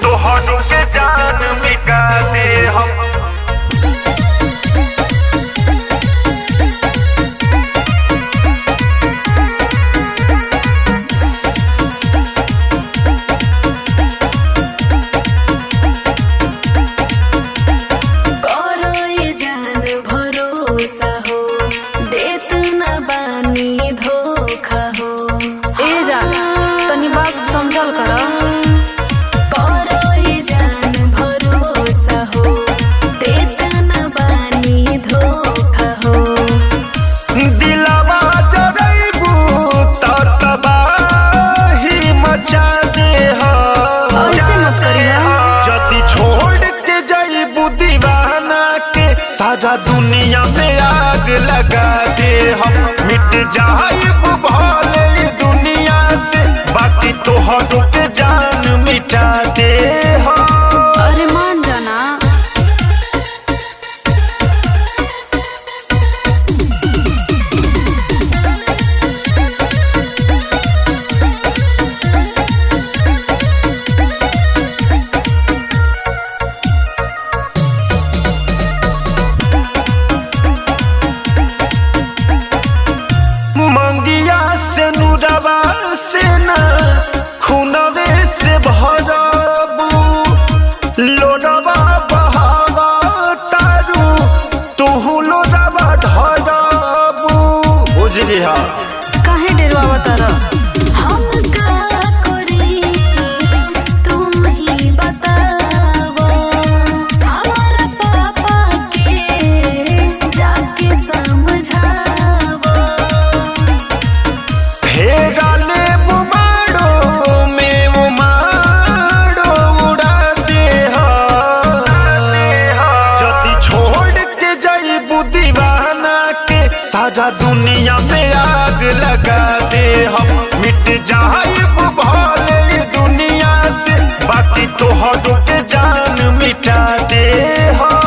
तोहरो के जान मिटा दे हम। सारा दुनिया में आग लगा दे हम, मिट जाइब भले दुनिया से, बाकी तोहरो के जान मिटा दे हम। अरे मान जाना। से ना खूनवे से भरबू, लोडवा बहावा तारू, तू लोडवा ढरबू। बुझली हा काहे डरवा तारा? हम का करी तुम ही बतावो, हमारा पापा के जाके समझावो। सारा दुनिया में आग लगा दे हम, मिट जाइब भले दुनिया से, बाकी तोहरो के जान मिटा दे हम।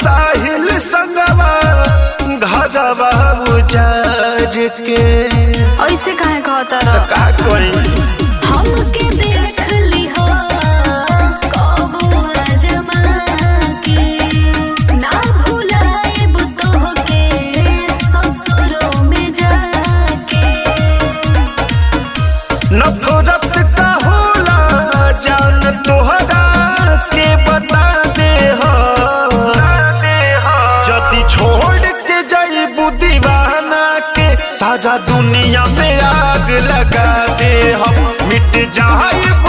साहिल संगवा घरवा उजाड़ के ऐसे काहे कहता रह? का कोई हमके देख ली हो कबो आजमा के, ना भुलाएब तोहके ससुरों में जाके। नफरत का होला जान तोहरा के बता दे हो, छोड़ के जाइबू दीवाना के, सारा दुनिया में आग लगा दे हम, मिट जाइब